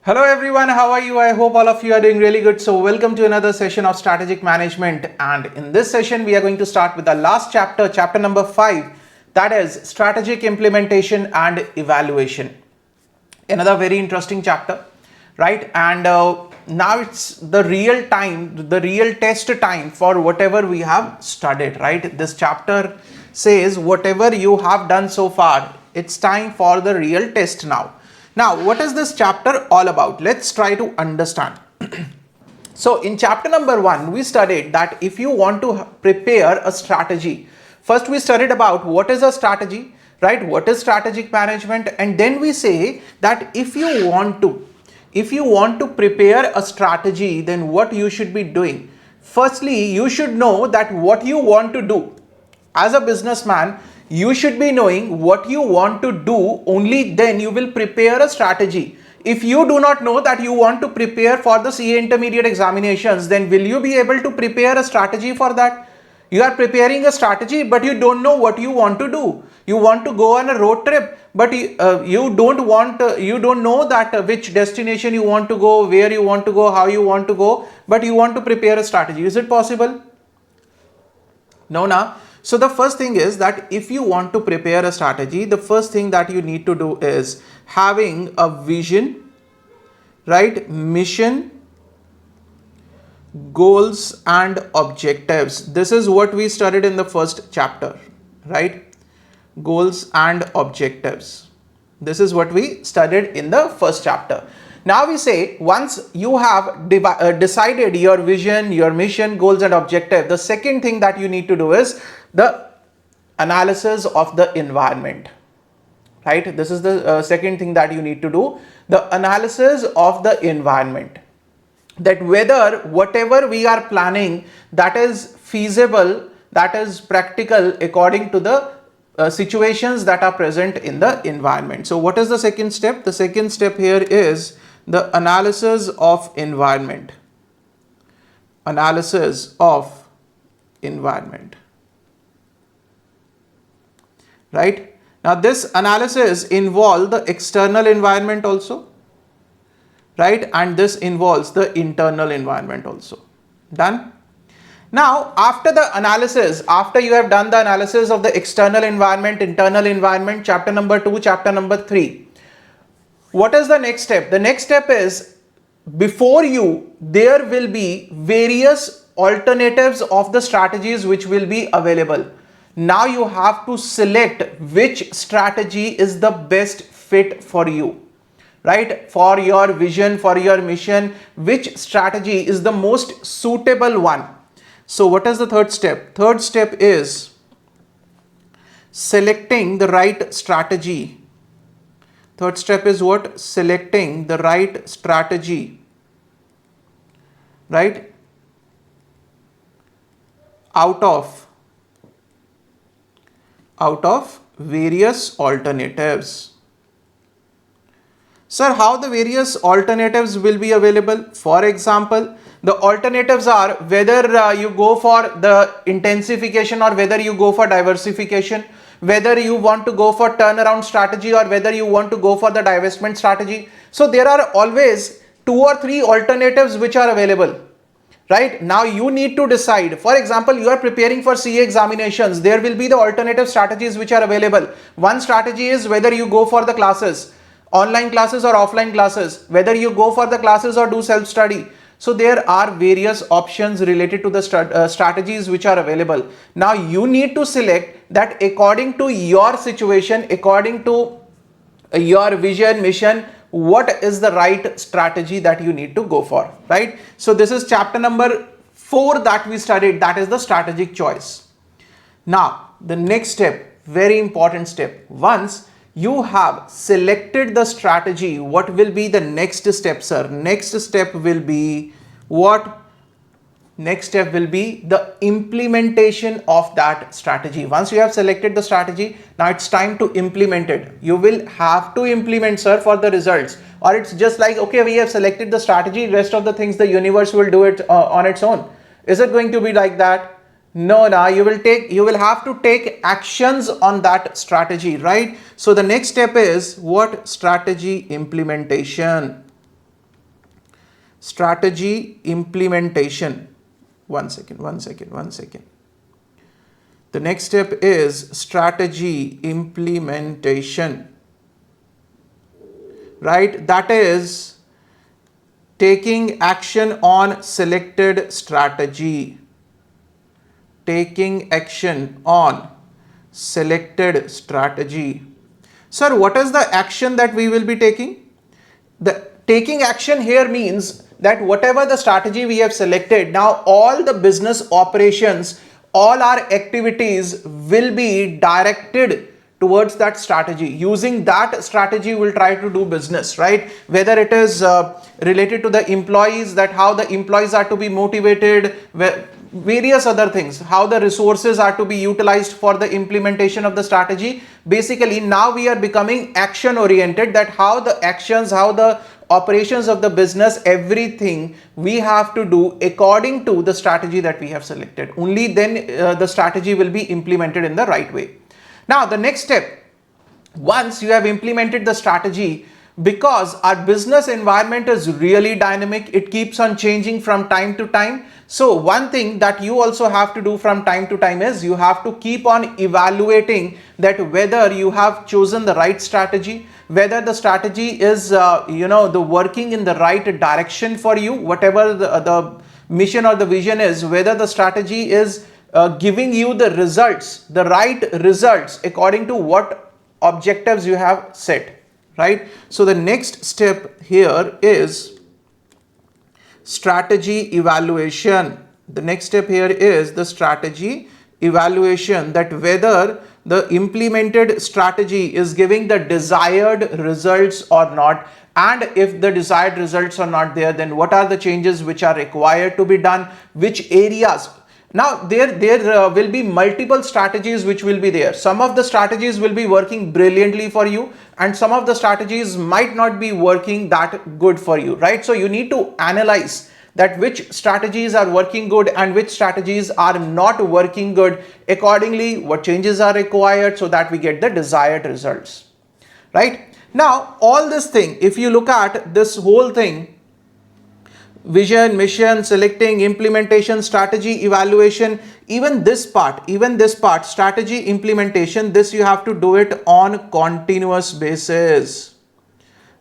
Hello everyone, how are you? I hope all of you are doing really good. So welcome to another session of strategic management, and in this session we are going to start with the last chapter, chapter number 5, that is strategic implementation and evaluation. Another very interesting chapter, right? And now it's the real time, the real test time for whatever we have studied, right? This chapter says whatever you have done so far, it's time for the real test now. Now, what is this chapter all about? Let's try to understand. So in chapter number 1, we studied that if you want to prepare a strategy, first we studied about what is a strategy, right? What is strategic management? And then we say that if you want to prepare a strategy, then what you should be doing. Firstly, you should know that what you want to do. As a businessman, you should be knowing what you want to do, only then you will prepare a strategy. If you do not know that you want to prepare for the CA intermediate examinations, then will you be able to prepare a strategy for that? You are preparing a strategy, but you don't know what you want to do. You want to go on a road trip, but you don't know that which destination you want to go, where you want to go, how you want to go, but you want to prepare a strategy. Is it possible? No, na. So the first thing is that if you want to prepare a strategy, the first thing that you need to do is having a vision, right? Mission, goals and objectives. This is what we studied in the first chapter, right? Goals and objectives. This is what we studied in the first chapter. Now we say once you have decided your vision, your mission, goals and objective, the second thing that you need to do is the analysis of the environment, right? This is the second thing that you need to do, the analysis of the environment, that whether whatever we are planning, that is feasible, that is practical according to the situations that are present in the environment. So what is the second step? The second step here is the analysis of environment. Analysis of environment. Right? Now this analysis involves the external environment also, right? And this involves the internal environment also. Done? Now after the analysis, after you have done the analysis of the external environment, internal environment, chapter number 2, chapter number 3, what is the next step? The next step is, before you, there will be various alternatives of the strategies which will be available. Now you have to select which strategy is the best fit for you, right? For your vision, for your mission, which strategy is the most suitable one. So what is the third step? Third step is selecting the right strategy. Third step is what? Selecting the right strategy, right? Out of various alternatives. Sir, how the various alternatives will be available? For example, the alternatives are whether you go for the intensification or whether you go for diversification, whether you want to go for turnaround strategy or whether you want to go for the divestment strategy. So there are always 2 or 3 alternatives which are available, right? Now you need to decide. For example, you are preparing for CA examinations. There will be the alternative strategies which are available. One strategy is whether you go for the classes, online classes or offline classes, whether you go for the classes or do self-study. So there are various options related to the strategies which are available. Now you need to select that according to your situation, according to your vision, mission, what is the right strategy that you need to go for, right? So this is chapter number 4 that we studied, that is the strategic choice. Now the next step, very important step, once you have selected the strategy, what will be the next step, sir? Next step will be what? Next step will be the implementation of that strategy. Once you have selected the strategy, now it's time to implement it. You will have to implement, sir, for the results. Or it's just like, okay, we have selected the strategy, rest of the things the universe will do it on its own. Is it going to be like that? No, you will have to take actions on that strategy, right? So the next step is what? Strategy implementation. strategy implementation. One second. The next step is strategy implementation, right? That is taking action on selected strategy. Taking action on selected strategy. Sir, what is the action that we will be taking? The taking action here means that whatever the strategy we have selected, now all the business operations, all our activities will be directed towards that strategy. Using that strategy, we'll try to do business, right? Whether it is related to the employees, that how the employees are to be motivated, various other things, how the resources are to be utilized for the implementation of the strategy. Basically, now we are becoming action oriented, that how the actions, how the operations of the business, everything we have to do according to the strategy that we have selected. Only then the strategy will be implemented in the right way. Now the next step, once you have implemented the strategy, because our business environment is really dynamic, it keeps on changing from time to time. So one thing that you also have to do from time to time is you have to keep on evaluating that whether you have chosen the right strategy, whether the strategy is the working in the right direction for you, whatever the mission or the vision is, whether the strategy is giving you the results, the right results according to what objectives you have set, right? So the next step here is strategy evaluation. The next step here is the strategy evaluation, that whether the implemented strategy is giving the desired results or not, and if the desired results are not there, then what are the changes which are required to be done, which areas. Now there will be multiple strategies which will be there. Some of the strategies will be working brilliantly for you, and some of the strategies might not be working that good for you, right? So you need to analyze that which strategies are working good and which strategies are not working good. Accordingly, what changes are required so that we get the desired results, right? Now all this thing, if you look at this whole thing, vision, mission, selecting, implementation, strategy, evaluation, even this part, strategy implementation, this you have to do it on continuous basis,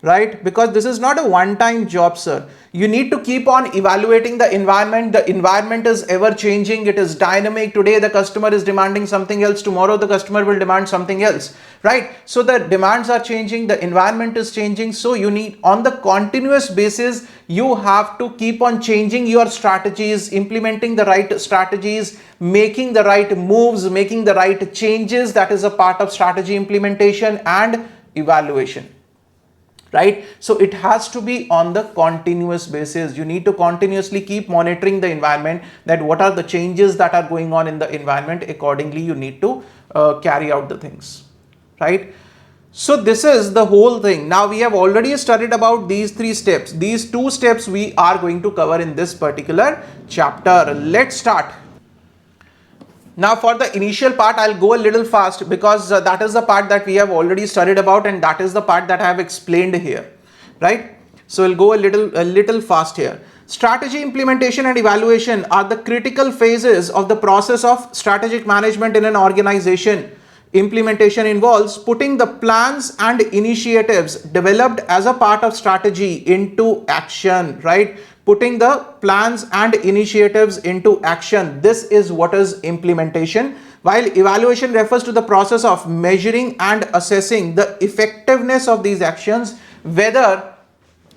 right? Because this is not a one-time job, sir. You need to keep on evaluating the environment. The environment is ever changing. It is dynamic. Today the customer is demanding something else. Tomorrow the customer will demand something else, right? So the demands are changing. The environment is changing. So you need, on the continuous basis, you have to keep on changing your strategies, implementing the right strategies, making the right moves, making the right changes. That is a part of strategy implementation and evaluation, right? So it has to be on the continuous basis. You need to continuously keep monitoring the environment, that what are the changes that are going on in the environment. Accordingly, you need to carry out the things, right? So this is the whole thing. Now we have already studied about these three steps. These two steps we are going to cover in this particular chapter. Let's start. Now for the initial part, I'll go a little fast because that is the part that we have already studied about, and that is the part that I have explained here, right? So we'll go a little fast here. Strategy implementation and evaluation are the critical phases of the process of strategic management in an organization. Implementation involves putting the plans and initiatives developed as a part of strategy into action, right? Putting the plans and initiatives into action. This is what is implementation. While evaluation refers to the process of measuring and assessing the effectiveness of these actions, whether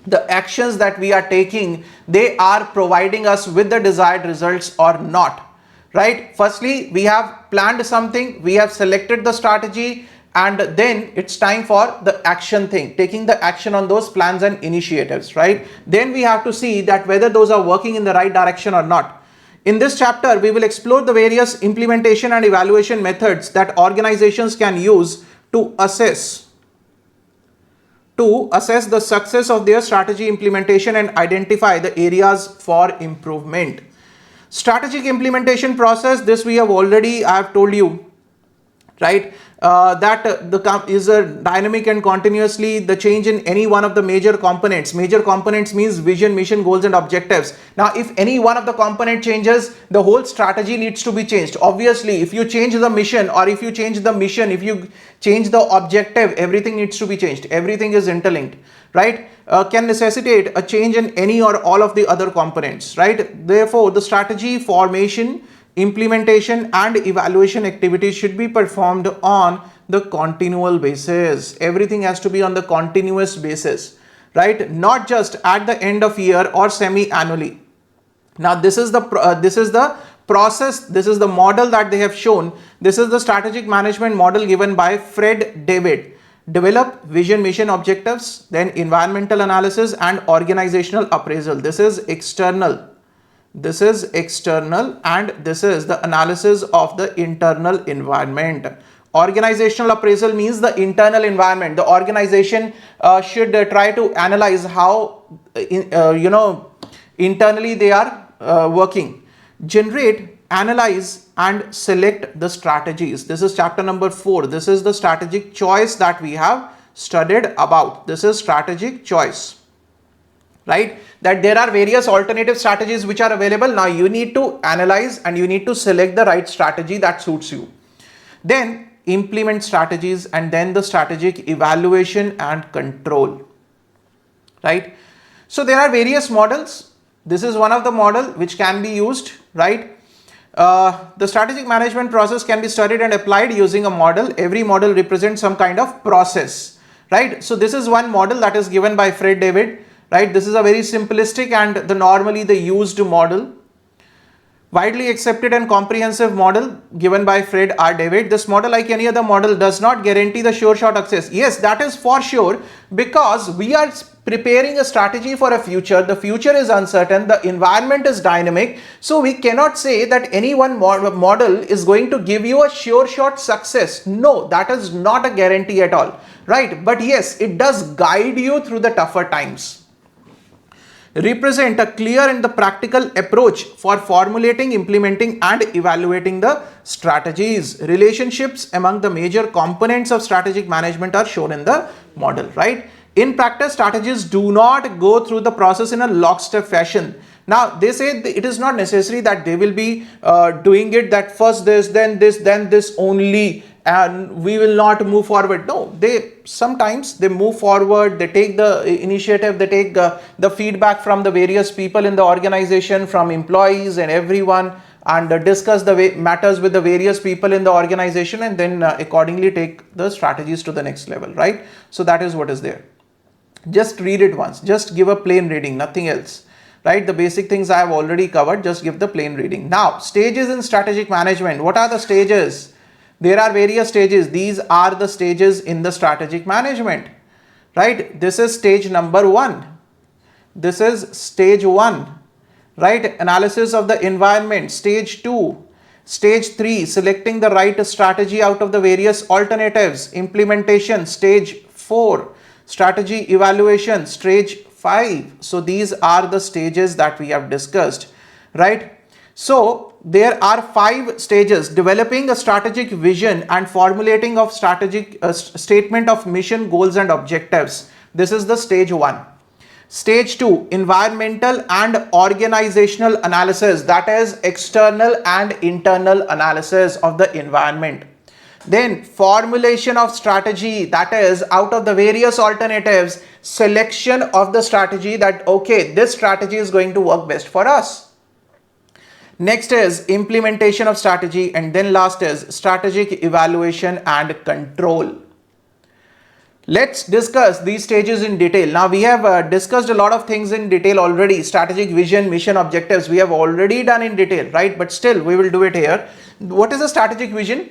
the actions that we are taking, they are providing us with the desired results or not, right? Firstly, we have planned something, we have selected the strategy, and then it's time for the action thing, taking the action on those plans and initiatives, right? Then we have to see that whether those are working in the right direction or not. In this chapter, we will explore the various implementation and evaluation methods that organizations can use to assess the success of their strategy implementation and identify the areas for improvement. Strategic implementation process, this we have already, I have told you, right? is a dynamic and continuously the change in any one of the major components. Major components means vision, mission, goals and objectives. Now if any one of the component changes, the whole strategy needs to be changed. Obviously if you change the mission, or if you change the mission, if you change the objective, everything needs to be changed. Everything is interlinked, right? Can necessitate a change in any or all of the other components, right? Therefore the strategy formation, implementation and evaluation activities should be performed on the continual basis. Everything has to be on the continuous basis, right? Not just at the end of year or semi-annually. Now this is the process, this is the model that they have shown. This is the strategic management model given by Fred David. Develop vision, mission, objectives, then environmental analysis and organizational appraisal. This is external. This is external and this is the analysis of the internal environment. Organizational appraisal means the internal environment. The organization should try to analyze how internally they are working. Generate, analyze and select the strategies. This is chapter number 4. This is the strategic choice that we have studied about. This is strategic choice, right? That there are various alternative strategies which are available. Now you need to analyze and you need to select the right strategy that suits you. Then implement strategies and then the strategic evaluation and control, right? So there are various models. This is one of the model which can be used, right? The strategic management process can be studied and applied using a model. Every model represents some kind of process, right? So this is one model that is given by Fred David, right? This is a very simplistic and normally the used model. Widely accepted and comprehensive model given by Fred R. David. This model, like any other model, does not guarantee the sure shot success. Yes, that is for sure, because we are preparing a strategy for a future. The future is uncertain, the environment is dynamic, so we cannot say that any one model is going to give you a sure shot success. No, that is not a guarantee at all, right? But yes, it does guide you through the tougher times. Represent a clear and the practical approach for formulating, implementing and evaluating the strategies. Relationships among the major components of strategic management are shown in the model, right? In practice, strategies do not go through the process in a lockstep fashion. Now they say it is not necessary that they will be doing it that first this, then this only, and we will not move forward. No, they sometimes they move forward, they take the initiative, they take the feedback from the various people in the organization, from employees and everyone, and discuss the matters with the various people in the organization, and then accordingly take the strategies to the next level, right? So that is what is there. Just read it once, just give a plain reading, nothing else, right? The basic things I have already covered, just give the plain reading. Now, stages in strategic management. What are the stages? There are various stages. These are the stages in the strategic management, right? This is stage number 1. This is stage 1, right? Analysis of the environment. Stage 2. Stage 3, selecting the right strategy out of the various alternatives. Implementation. Stage 4. Strategy evaluation. Stage 5. So these are the stages that we have discussed, right? So there are 5 stages: developing a strategic vision and formulating of strategic statement of mission, goals and objectives. This is the stage 1. Stage 2, environmental and organizational analysis, that is external and internal analysis of the environment. Then formulation of strategy, that is out of the various alternatives, selection of the strategy that okay, this strategy is going to work best for us. Next is implementation of strategy, and then last is strategic evaluation and control. Let's discuss these stages in detail. Now we have discussed a lot of things in detail already. Strategic vision, mission, objectives, we have already done in detail, right? But still we will do it here. What is a strategic vision?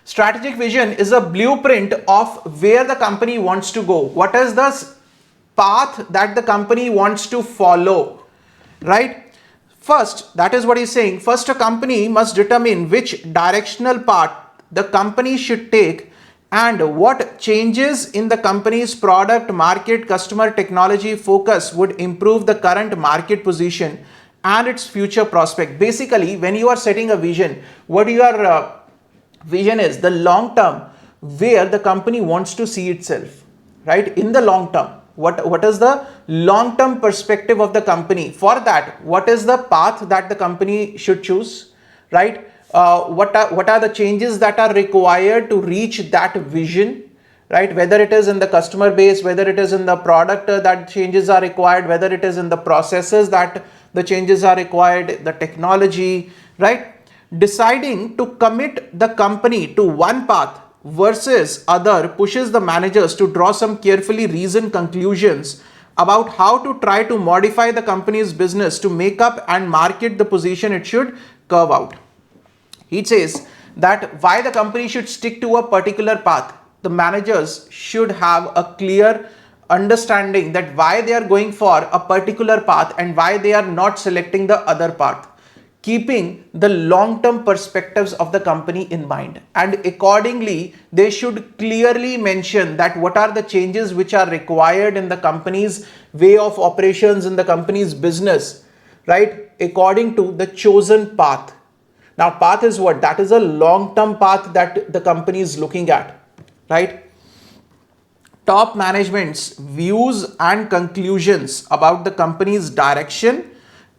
Strategic vision is a blueprint of where the company wants to go. What is the path that the company wants to follow, right? First, that is what he's saying. First, a company must determine which directional path the company should take and what changes in the company's product, market, customer, technology focus would improve the current market position and its future prospect. Basically, when you are setting a vision, what your vision is, the long term where the company wants to see itself, right, in the long term. What is the long term perspective of the company? For that, what is the path that the company should choose, right? What are the changes that are required to reach that vision, right? Whether it is in the customer base, whether it is in the product that changes are required, whether it is in the processes that the changes are required, the technology, right? Deciding to commit the company to one path versus other pushes the managers to draw some carefully reasoned conclusions about how to try to modify the company's business to make up and market the position it should carve out. He says that why the company should stick to a particular path. The managers should have a clear understanding that why they are going for a particular path and why they are not selecting the other path, keeping the long-term perspectives of the company in mind. And accordingly, they should clearly mention that what are the changes which are required in the company's way of operations, in the company's business, right, according to the chosen path. Now, path is what? That is a long-term path that the company is looking at, right? Top management's views and conclusions about the company's direction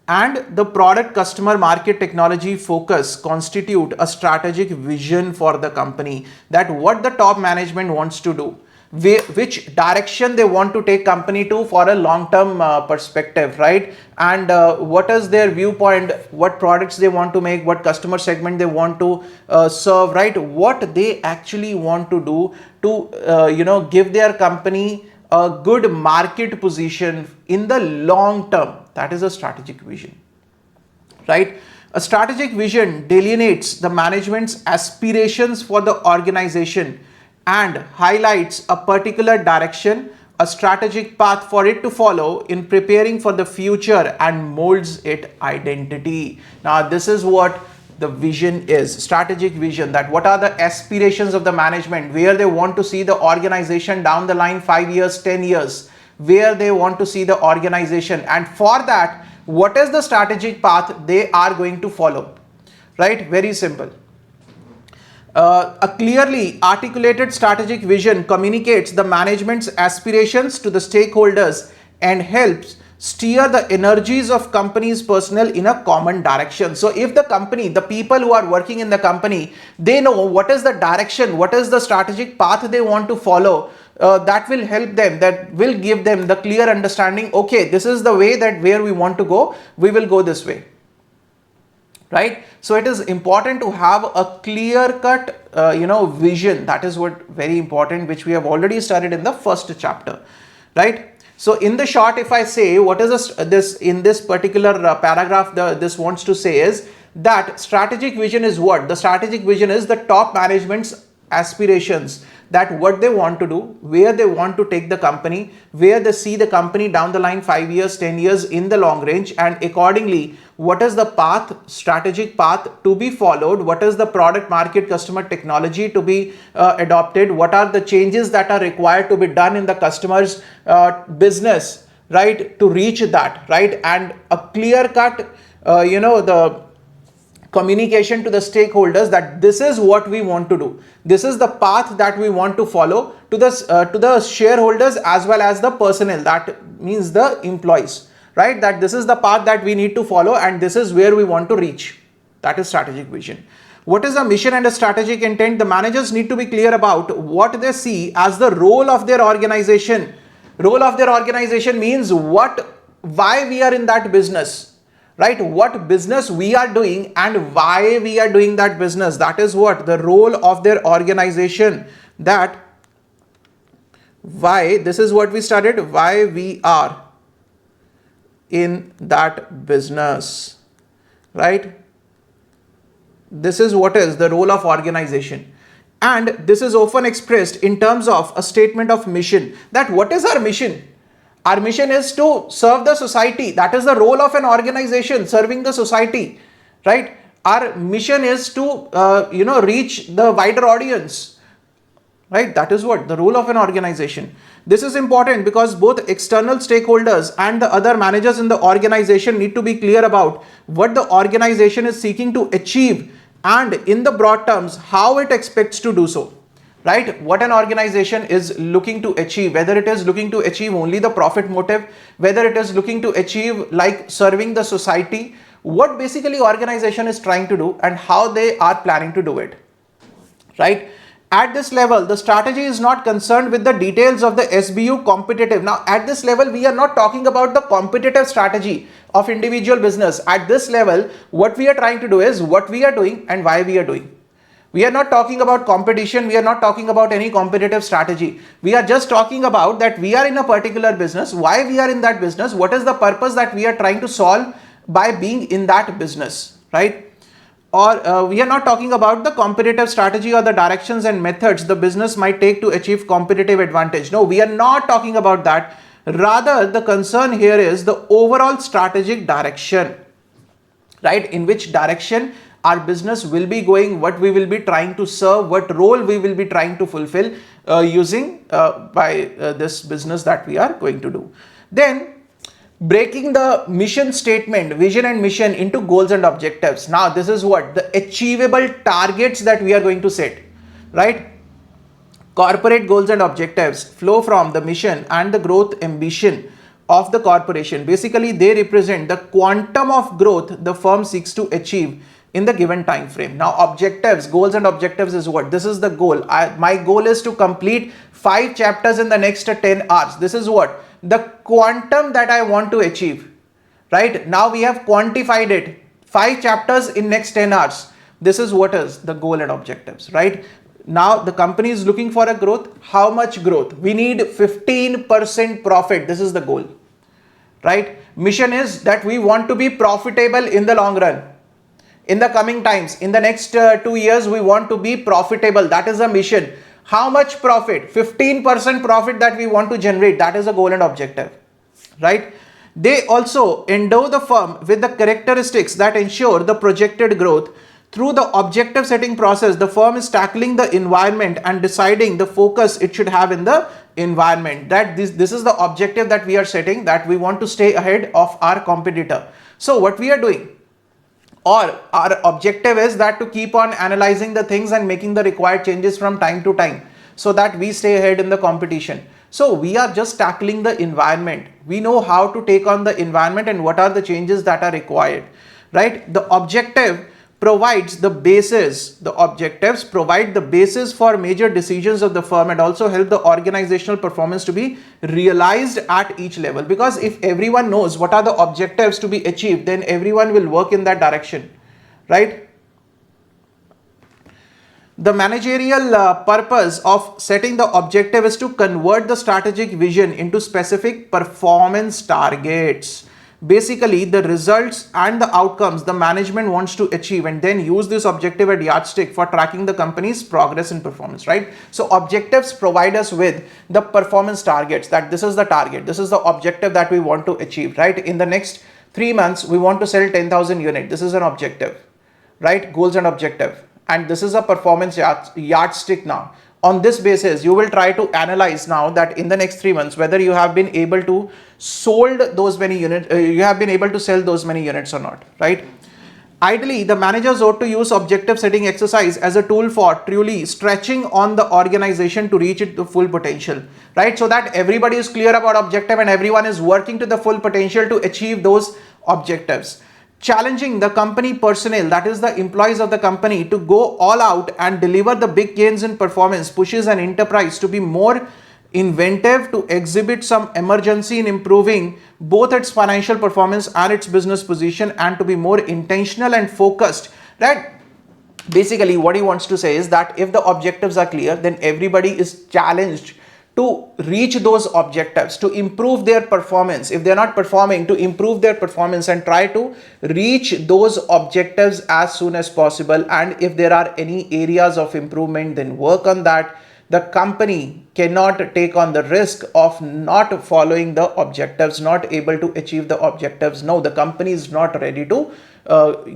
and the product, customer, market, technology focus constitute a strategic vision for the company, that what the top management wants to do, which direction they want to take company to for a long-term perspective, right? And what is their viewpoint, what products they want to make, what customer segment they want to serve, right? What they actually want to do to give their company a good market position in the long term. That is a strategic vision, right? A strategic vision delineates the management's aspirations for the organization and highlights a particular direction, a strategic path for it to follow in preparing for the future, and molds its identity. Now, this is what the vision is, strategic vision, that what are the aspirations of the management, where they want to see the organization down the line 5 years, 10 years, where they want to see the organization, and for that, what is the strategic path they are going to follow, right? Very simple. A clearly articulated strategic vision communicates the management's aspirations to the stakeholders and helps steer the energies of company's personnel in a common direction. So if the company, the people who are working in the company, they know what is the direction, what is the strategic path they want to follow, that will help them, that will give them the clear understanding, okay, this is the way that where we want to go, we will go this way, right? So it is important to have a clear cut vision. That is what very important, which we have already studied in the first chapter, right? So in the short, if I say what is this in this particular paragraph, this wants to say is that strategic vision is what? The strategic vision is the top management's aspirations, that what they want to do, where they want to take the company, where they see the company down the line 5 years, 10 years in the long range, and accordingly, what is the path, strategic path to be followed, what is the product, market, customer, technology to be adopted, what are the changes that are required to be done in the customer's business, right, to reach that, right? And a clear cut, the communication to the stakeholders that this is what we want to do, this is the path that we want to follow to the shareholders as well as the personnel, that means the employees, right? That this is the path that we need to follow and this is where we want to reach. That is strategic vision. What is the mission and the strategic intent? The managers need to be clear about what they see as the role of their organization. Role of their organization means why we are in that business, right? What business we are doing and why we are doing that business. That is what the role of their organization, that why, this is what we studied, why we are in that business, right? This is what is the role of organization. And this is often expressed in terms of a statement of mission, that what is our mission? Our mission is to serve the society. That is the role of an organization, serving the society, right? Our mission is to, reach the wider audience, right? That is what the role of an organization. This is important because both external stakeholders and the other managers in the organization need to be clear about what the organization is seeking to achieve and in the broad terms, how it expects to do so. right? What an organization is looking to achieve, whether it is looking to achieve only the profit motive, whether it is looking to achieve like serving the society, what basically organization is trying to do and how they are planning to do it, right? At this level, the strategy is not concerned with the details of the SBU competitive. Now, at this level, we are not talking about the competitive strategy of individual business. At this level, what we are trying to do is what we are doing and why we are doing. We are not talking about competition. We are not talking about any competitive strategy. We are just talking about that we are in a particular business, why we are in that business, what is the purpose that we are trying to solve by being in that business, right? Or we are not talking about the competitive strategy or the directions and methods the business might take to achieve competitive advantage. No, we are not talking about that. Rather, the concern here is the overall strategic direction, right? In which direction our business will be going, what we will be trying to serve, what role we will be trying to fulfill using this business that we are going to do. Then, breaking the mission statement, vision and mission into goals and objectives. Now, this is what the achievable targets that we are going to set, right? Corporate goals and objectives flow from the mission and the growth ambition of the corporation. Basically, they represent the quantum of growth the firm seeks to achieve in the given time frame. Now, objectives, goals and objectives is what? This is the goal. My goal is to complete 5 chapters in the next 10 hours. This is what? The quantum that I want to achieve, right? Now we have quantified it. 5 chapters in next 10 hours. This is what is the goal and objectives, right? Now the company is looking for a growth. How much growth? We need 15% profit. This is the goal, right? Mission is that we want to be profitable in the long run. In the coming times, in the next 2 years, we want to be profitable. That is a mission. How much profit? 15% profit that we want to generate. That is a goal and objective, right? They also endow the firm with the characteristics that ensure the projected growth. Through the objective setting process, the firm is tackling the environment and deciding the focus it should have in the environment. That this is the objective that we are setting, that we want to stay ahead of our competitor. So what we are doing, or our objective is that to keep on analyzing the things and making the required changes from time to time so that we stay ahead in the competition. So we are just tackling the environment. We know how to take on the environment and what are the changes that are required, right? The objective provides the basis. The objectives provide the basis for major decisions of the firm and also help the organizational performance to be realized at each level. Because if everyone knows what are the objectives to be achieved, then everyone will work in that direction, right? The managerial purpose of setting the objective is to convert the strategic vision into specific performance targets. Basically, the results and the outcomes the management wants to achieve, and then use this objective as yardstick for tracking the company's progress and performance, right? So objectives provide us with the performance targets, that this is the target, this is the objective that we want to achieve, right? In the next 3 months, we want to sell 10,000 units. This is an objective, right? Goals and objective. And this is a performance yardstick now. On this basis, you will try to analyze now that in the next 3 months, whether you have been able to sold those many units, you have been able to sell those many units or not, right? Ideally, the managers ought to use objective setting exercise as a tool for truly stretching on the organization to reach its full potential, right? So that everybody is clear about objective and everyone is working to the full potential to achieve those objectives. Challenging the company personnel, that is the employees of the company, to go all out and deliver the big gains in performance pushes an enterprise to be more inventive, to exhibit some emergency in improving both its financial performance and its business position, and to be more intentional and focused, right? Basically, what he wants to say is that if the objectives are clear, then everybody is challenged to reach those objectives, to improve their performance. If they're not performing, to improve their performance and try to reach those objectives as soon as possible. And if there are any areas of improvement, then work on that. The company cannot take on the risk of not following the objectives, not able to achieve the objectives. No, the company is not ready to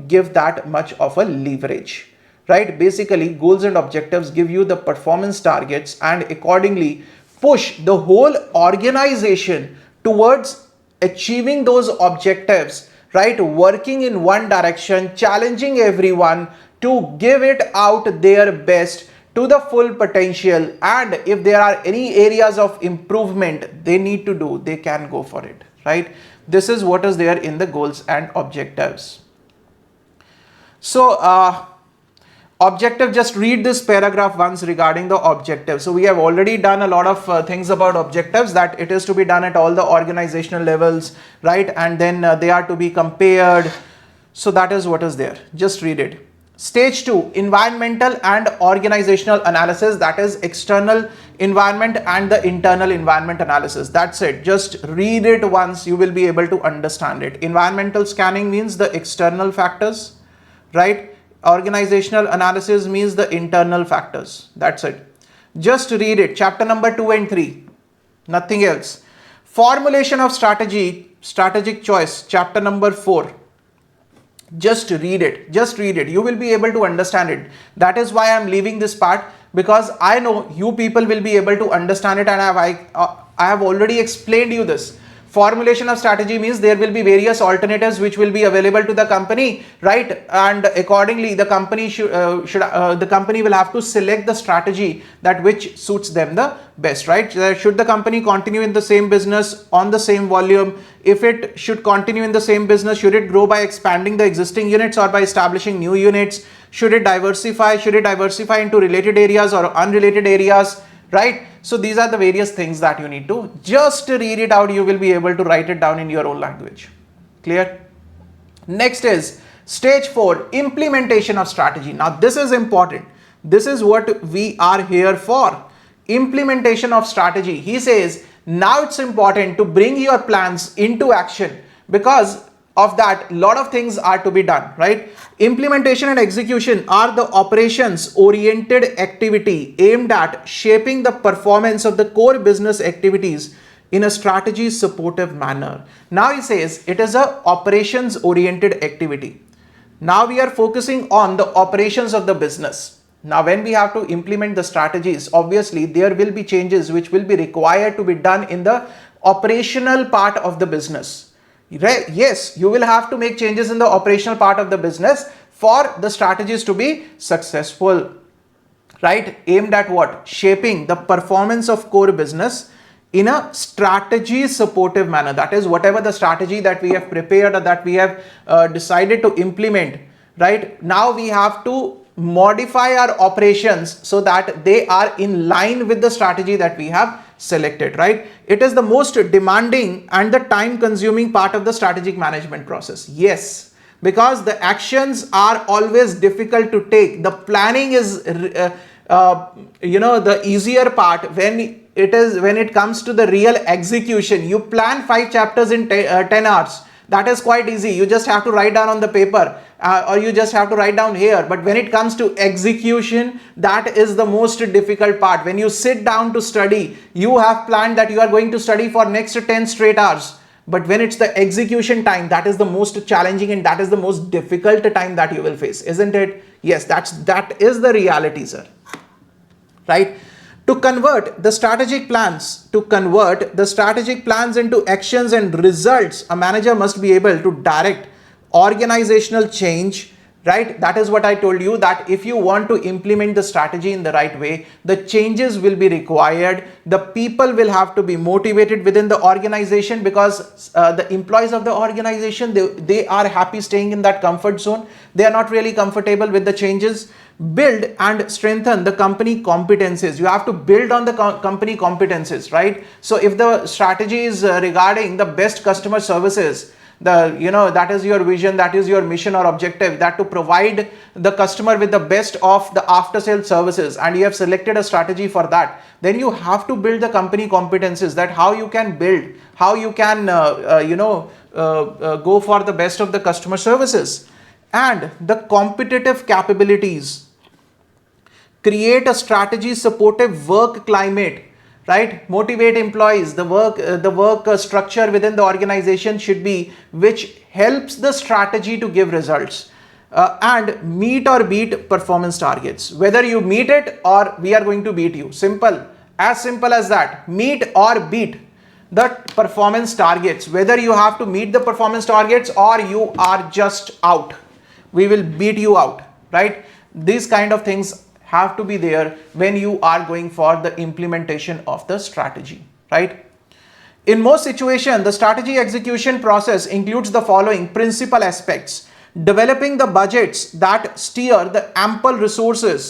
give that much of a leverage, right? Basically, goals and objectives give you the performance targets and accordingly push the whole organization towards achieving those objectives, right? Working in one direction, challenging everyone to give it out their best to the full potential, and if there are any areas of improvement they need to do, they can go for it, right? This is what is there in the goals and objectives. So objective, just read this paragraph once regarding the objective. So we have already done a lot of things about objectives, that it is to be done at all the organizational levels, right? And then they are to be compared. So that is what is there. Just read it. Stage 2, environmental and organizational analysis, that is external environment and the internal environment analysis. That's it. Just read it once, you will be able to understand it. Environmental scanning means the external factors, right? Organizational analysis means the internal factors. That's it. Just read it. Chapter number 2 and 3. Nothing else. Formulation of strategy, strategic choice, chapter number 4. Just read it. Just read it. You will be able to understand it. That is why I am leaving this part, because I know you people will be able to understand it, and I have already explained you this. Formulation of strategy means there will be various alternatives which will be available to the company, right? And accordingly, the company the company will have to select the strategy that which suits them the best, right? Should the company continue in the same business on the same volume? If it should continue in the same business, should it grow by expanding the existing units or by establishing new units? Should it diversify? Should it diversify into related areas or unrelated areas, right? So these are the various things that you need to just read it out. You will be able to write it down in your own language. Clear? Next is stage 4, implementation of strategy. Now this is important. This is what we are here for. Implementation of strategy. He says now it's important to bring your plans into action. Because of that, a lot of things are to be done, right? Implementation and execution are the operations oriented activity aimed at shaping the performance of the core business activities in a strategy supportive manner. Now he says it is a operations oriented activity. Now we are focusing on the operations of the business. Now when we have to implement the strategies, obviously there will be changes which will be required to be done in the operational part of the business. Yes, you will have to make changes in the operational part of the business for the strategies to be successful, right? Aimed at what? Shaping the performance of core business in a strategy supportive manner. That is, whatever the strategy that we have prepared or that we have decided to implement, right? Now we have to modify our operations so that they are in line with the strategy that we have selected, right? It is the most demanding and the time consuming part of the strategic management process. Yes, because the actions are always difficult to take. The planning is the easier part. When it comes to the real execution, you plan 5 chapters in 10 hours. That is quite easy. You just have to write down on the paper or you just have to write down here. But when it comes to execution, that is the most difficult part. When you sit down to study, you have planned that you are going to study for next 10 straight hours. But when it's the execution time, that is the most challenging and that is the most difficult time that you will face, isn't it? Yes, that is the reality, sir. Right? To convert the strategic plans into actions and results, a manager must be able to direct organizational change, right? That is what I told you, that if you want to implement the strategy in the right way, the changes will be required. The people will have to be motivated within the organization, because the employees of the organization, they are happy staying in that comfort zone. They are not really comfortable with the changes. Build and strengthen the company competencies. You have to build on the company competencies, right? So if the strategy is regarding the best customer services, that is your vision, that is your mission or objective, that to provide the customer with the best of the after sales services, and you have selected a strategy for that, then you have to build the company competencies, that how you can build, how you can go for the best of the customer services. And the competitive capabilities. Create a strategy supportive work climate, right? Motivate employees. The work structure within the organization should be which helps the strategy to give results. And meet or beat performance targets. Whether you meet it or we are going to beat you. Simple as that. Meet or beat the performance targets. Whether you have to meet the performance targets or you are just out. We will beat you out, right? These kind of things have to be there when you are going for the implementation of the strategy, right? In most situations, the strategy execution process includes the following principal aspects: developing the budgets that steer the ample resources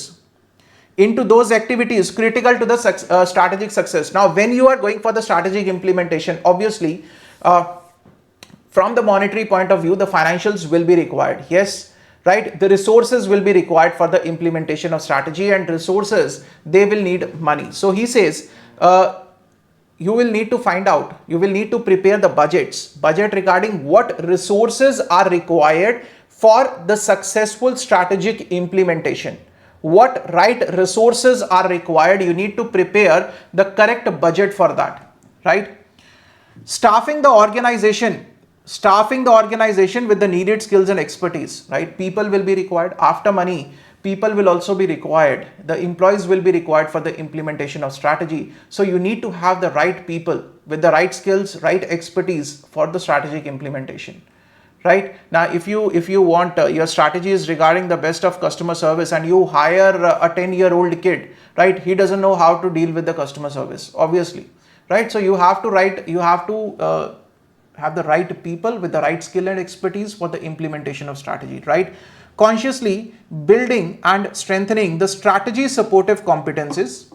into those activities critical to the strategic success. Now, when you are going for the strategic implementation, obviously, from the monetary point of view, the financials will be required. Yes, right? The resources will be required for the implementation of strategy, and resources, they will need money. So he says, you will need to find out, you will need to prepare the budget regarding what resources are required for the successful strategic implementation. What right resources are required, you need to prepare the correct budget for that, right? Staffing the organization with the needed skills and expertise, right? People will be required. After money, people will also be required. The employees will be required for the implementation of strategy. So you need to have the right people with the right skills, right expertise for the strategic implementation, right? Now, if you want your strategy is regarding the best of customer service, and you hire a 10-year-old kid, right? He doesn't know how to deal with the customer service, obviously, right? So you have to have the right people with the right skill and expertise for the implementation of strategy, right? Consciously building and strengthening the strategy supportive competencies,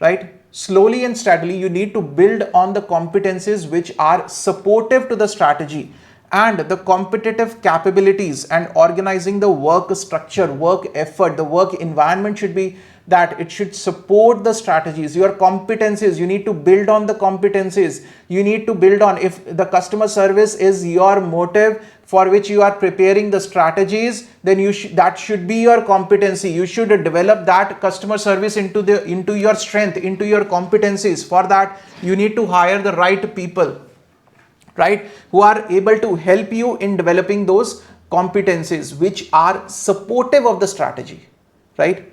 right? Slowly and steadily, you need to build on the competencies which are supportive to the strategy, and the competitive capabilities, and organizing the work structure, work effort, the work environment should be that it should support the strategies. Your competencies, you need to build on the competencies. You need to build on, if the customer service is your motive for which you are preparing the strategies, then that should be your competency. You should develop that customer service into your strength, into your competencies. For that, you need to hire the right people, right, who are able to help you in developing those competencies which are supportive of the strategy, right?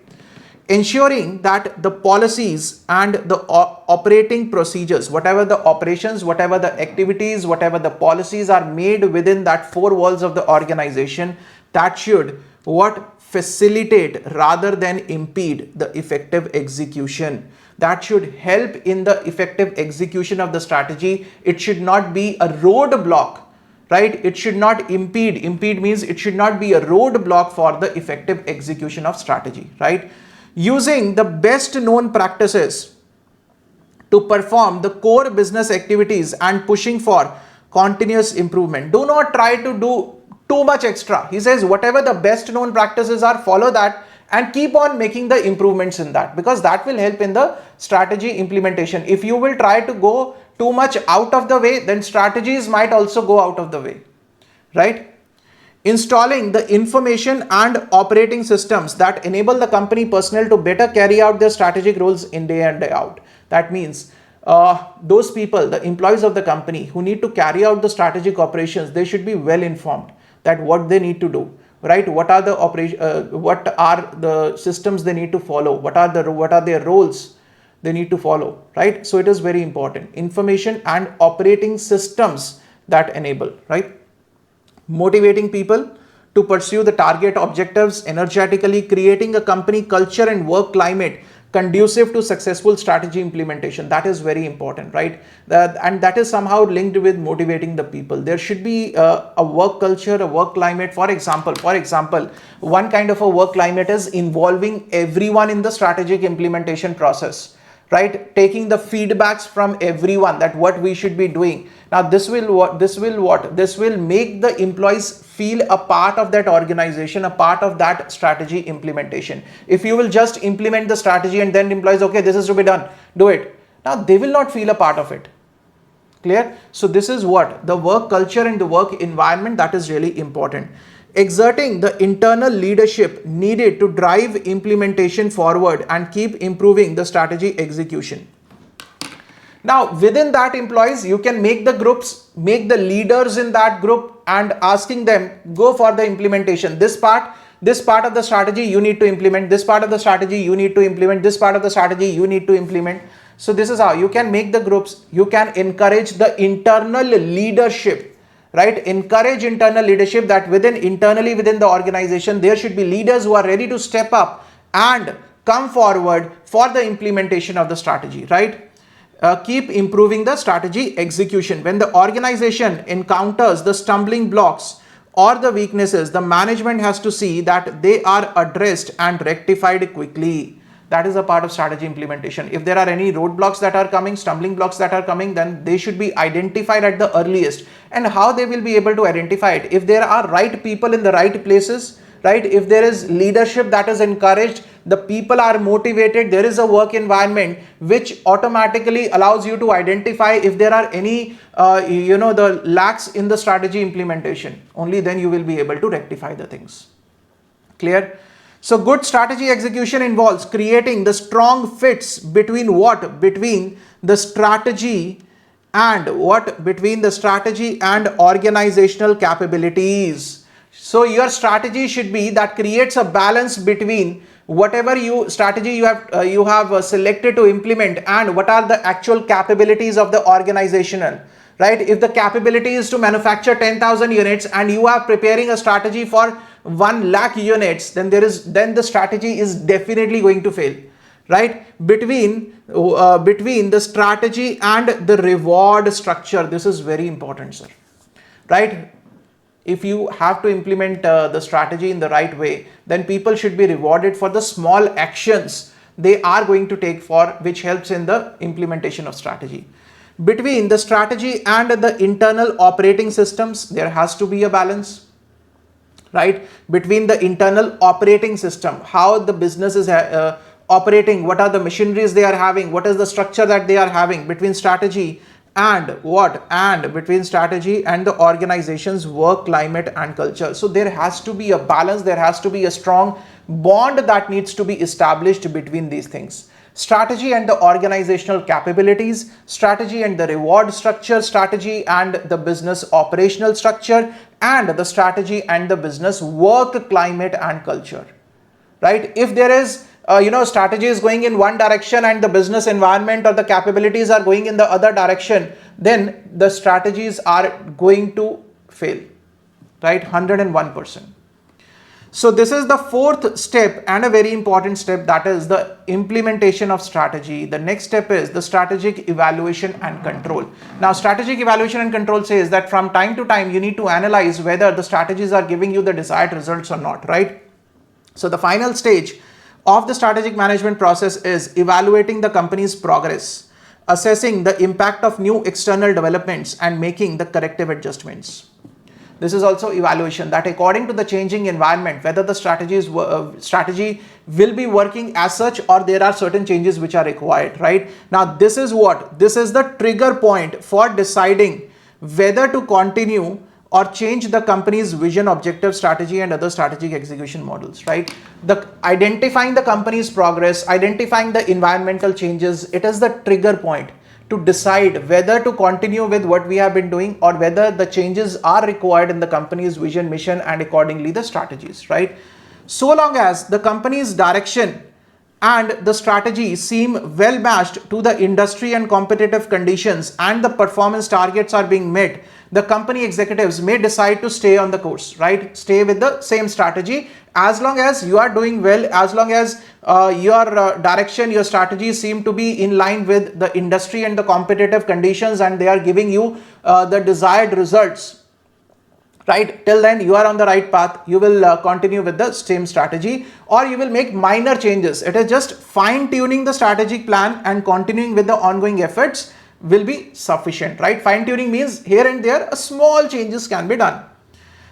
Ensuring that the policies and the operating procedures, whatever the operations, whatever the activities, whatever the policies are made within that four walls of the organization, that should facilitate rather than impede the effective execution. That should help in the effective execution of the strategy. It should not be a roadblock, right? It should not impede. Impede means it should not be a roadblock for the effective execution of strategy, right? Using the best known practices to perform the core business activities and pushing for continuous improvement. Do not try to do too much extra. He says whatever the best known practices are, follow that and keep on making the improvements in that, because that will help in the strategy implementation. If you will try to go too much out of the way, then strategies might also go out of the way, right? Installing the information and operating systems that enable the company personnel to better carry out their strategic roles in day in, day out. That means those people, the employees of the company who need to carry out the strategic operations, they should be well informed that what they need to do, right? What are the systems they need to follow? What are their roles they need to follow, right? So it is very important. Information and operating systems that enable, right? Motivating people to pursue the target objectives energetically, creating a company culture and work climate conducive to successful strategy implementation. That is very important, right? And that is somehow linked with motivating the people. There should be a work culture, a work climate. For example, one kind of a work climate is involving everyone in the strategic implementation process, right? Taking the feedbacks from everyone that what we should be doing. Now this will make the employees feel a part of that organization, a part of that strategy implementation. If you will just implement the strategy and then employees, okay, this is to be done, do it. Now they will not feel a part of it. Clear? So this is what the work culture and the work environment, that is really important. Exerting the internal leadership needed to drive implementation forward and keep improving the strategy execution. Now within that employees, you can make the groups, make the leaders in that group and asking them, go for the implementation. This part of the strategy you need to implement, this part of the strategy you need to implement, this part of the strategy you need to implement. So this is how you can make the groups. You can encourage the internal leadership, right? Encourage internal leadership, that internally within the organization there should be leaders who are ready to step up and come forward for the implementation of the strategy, right? Keep improving the strategy execution. When the organization encounters the stumbling blocks or the weaknesses, the management has to see that they are addressed and rectified quickly. That is a part of strategy implementation. If there are any roadblocks that are coming, stumbling blocks that are coming, then they should be identified at the earliest. And how they will be able to identify it? If there are right people in the right places, right? If there is leadership that is encouraged, the people are motivated, there is a work environment which automatically allows you to identify if there are any the lacks in the strategy implementation. Only then you will be able to rectify the things. Clear? So good strategy execution involves creating the strong fits between what? Between the strategy and what? Between the strategy and organizational capabilities. So your strategy should be that creates a balance between whatever strategy you have selected to implement and what are the actual capabilities of the organizational, right? If the capability is to manufacture 10,000 units and you are preparing a strategy for 1 lakh units, then the strategy is definitely going to fail, right? Between the strategy and the reward structure, this is very important, sir, right? If you have to implement the strategy in the right way, then people should be rewarded for the small actions they are going to take for which helps in the implementation of strategy. Between the strategy and the internal operating systems, there has to be a balance, right? Between the internal operating system, how the business is operating, what are the machineries they are having, what is the structure that they are having, between strategy and what? And between strategy and the organization's work climate and culture. So there has to be a balance, there has to be a strong bond that needs to be established between these things. Strategy and the organizational capabilities, strategy and the reward structure, strategy and the business operational structure, and the strategy and the business work climate and culture, right? If there is strategy is going in one direction and the business environment or the capabilities are going in the other direction, then the strategies are going to fail, right? 101%. So this is the fourth step and a very important step, that is the implementation of strategy. The next step is the strategic evaluation and control. Now strategic evaluation and control says that from time to time you need to analyze whether the strategies are giving you the desired results or not, right? So the final stage of the strategic management process is evaluating the company's progress, assessing the impact of new external developments, and making the corrective adjustments. This is also evaluation, that according to the changing environment, whether the strategy will be working as such or there are certain changes which are required, right? Now this is what? This is the trigger point for deciding whether to continue or change the company's vision, objective, strategy, and other strategic execution models, right? Identifying the company's progress, identifying the environmental changes, it is the trigger point to decide whether to continue with what we have been doing or whether the changes are required in the company's vision, mission, and accordingly the strategies, right? So long as the company's direction and the strategy seem well matched to the industry and competitive conditions and the performance targets are being met, the company executives may decide to stay on the course, right? Stay with the same strategy as long as you are doing well, as long as your direction, your strategy seem to be in line with the industry and the competitive conditions and they are giving you the desired results, right? Till then you are on the right path. You will continue with the same strategy or you will make minor changes. It is just fine tuning the strategic plan and continuing with the ongoing efforts will be sufficient, right? Fine tuning means here and there a small changes can be done.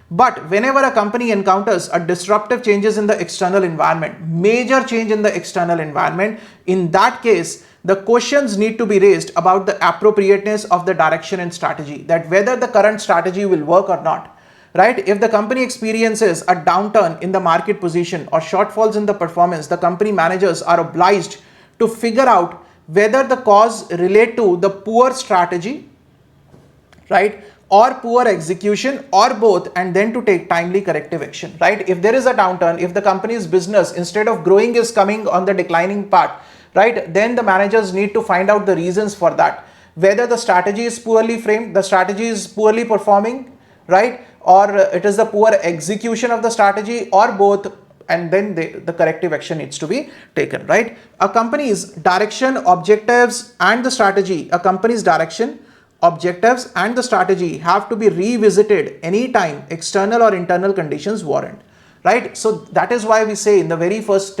But whenever a company encounters a disruptive changes in the external environment, major change in the external environment, in that case, the questions need to be raised about the appropriateness of the direction and strategy, that whether the current strategy will work or not, right? If the company experiences a downturn in the market position or shortfalls in the performance, the company managers are obliged to figure out whether the cause relate to the poor strategy, right, or poor execution or both, and then to take timely corrective action, right? If there is a downturn, if the company's business instead of growing is coming on the declining path, right, then the managers need to find out the reasons for that, whether the strategy is poorly framed, the strategy is poorly performing, right, or it is the poor execution of the strategy or both, and then the corrective action needs to be taken, right? A company's direction, objectives and the strategy, have to be revisited anytime external or internal conditions warrant, right? So that is why we say in the very first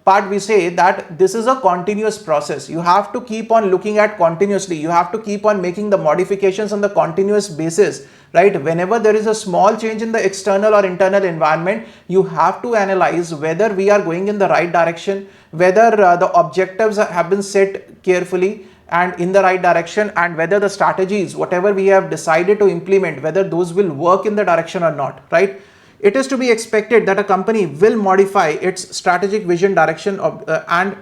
part, we say that this is a continuous process. You have to keep on looking at continuously. You have to keep on making the modifications on the continuous basis, right? Whenever there is a small change in the external or internal environment, you have to analyze whether we are going in the right direction, whether the objectives have been set carefully and in the right direction, and whether the strategies, whatever we have decided to implement, whether those will work in the direction or not, right? It is to be expected that a company will modify its strategic vision, direction and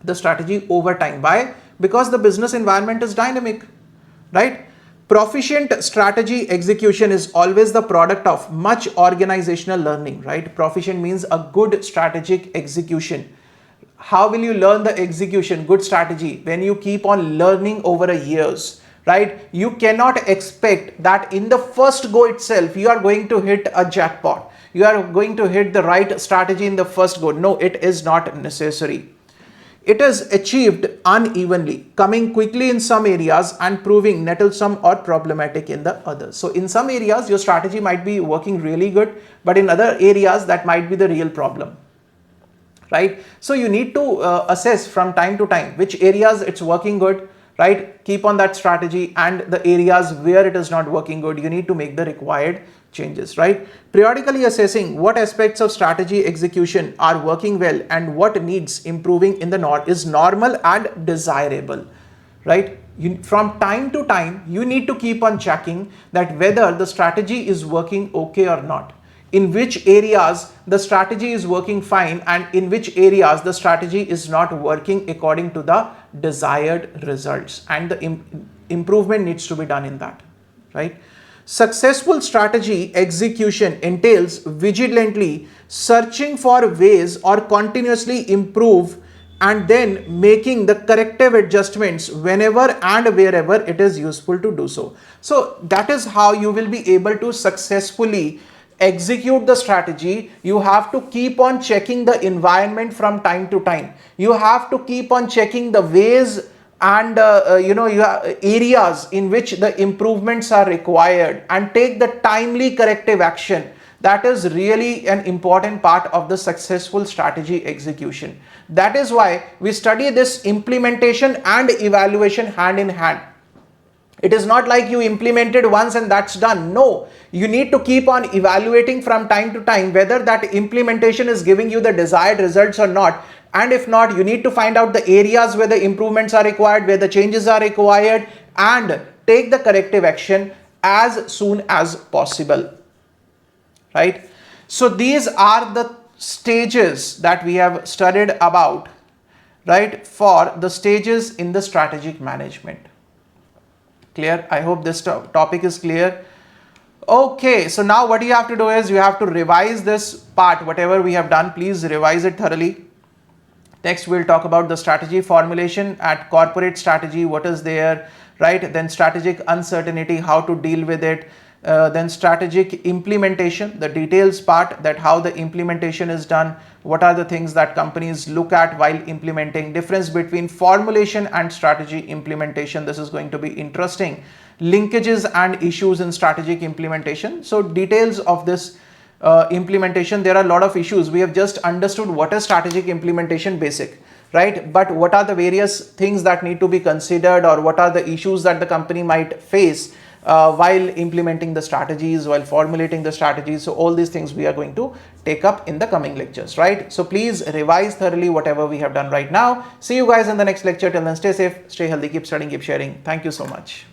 the strategy over time. Why? Because the business environment is dynamic, right? Proficient strategy execution is always the product of much organizational learning, right? Proficient means a good strategic execution. How will you learn the execution, good strategy? When you keep on learning over the years, right? You cannot expect that in the first go itself you are going to hit a jackpot. You are going to hit the right strategy in the first go. No, it is not necessary. It is achieved unevenly, coming quickly in some areas and proving nettlesome or problematic in the others. So in some areas your strategy might be working really good, but in other areas that might be the real problem, right? So you need to assess from time to time which areas it's working good, right? Keep on that strategy, and the areas where it is not working good, you need to make the required changes, right? Periodically assessing what aspects of strategy execution are working well and what needs improving in the is normal and desirable, right? From time to time, you need to keep on checking that whether the strategy is working okay or not. In which areas the strategy is working fine and in which areas the strategy is not working according to the desired results, and the improvement needs to be done in that, right? Successful strategy execution entails vigilantly searching for ways or continuously improve and then making the corrective adjustments whenever and wherever it is useful to do so. So that is how you will be able to successfully execute the strategy. You have to keep on checking the environment from time to time. You have to keep on checking the ways and areas in which the improvements are required and take the timely corrective action. That is really an important part of the successful strategy execution. That is why we study this implementation and evaluation hand in hand. It is not like you implemented once and that's done. No, you need to keep on evaluating from time to time whether that implementation is giving you the desired results or not. And if not, you need to find out the areas where the improvements are required, where the changes are required, and take the corrective action as soon as possible, right? So these are the stages that we have studied about, right, for the stages in the strategic management. Clear? I hope this topic is clear. Okay, so now what you have to do is you have to revise this part, whatever we have done, please revise it thoroughly. Next, we'll talk about the strategy formulation at corporate strategy, what is there, right? Then strategic uncertainty, how to deal with it. Then strategic implementation, the details part, that how the implementation is done, what are the things that companies look at while implementing, difference between formulation and strategy implementation. This is going to be interesting. Linkages and issues in strategic implementation. So details of this implementation, there are a lot of issues. We have just understood what is strategic implementation basic, right? But what are the various things that need to be considered, or what are the issues that the company might face while implementing the strategies, while formulating the strategies. So all these things we are going to take up in the coming lectures, right? So please revise thoroughly whatever we have done right now. See you guys in the next lecture. Till then, stay safe, stay healthy, keep studying, keep sharing. Thank you so much.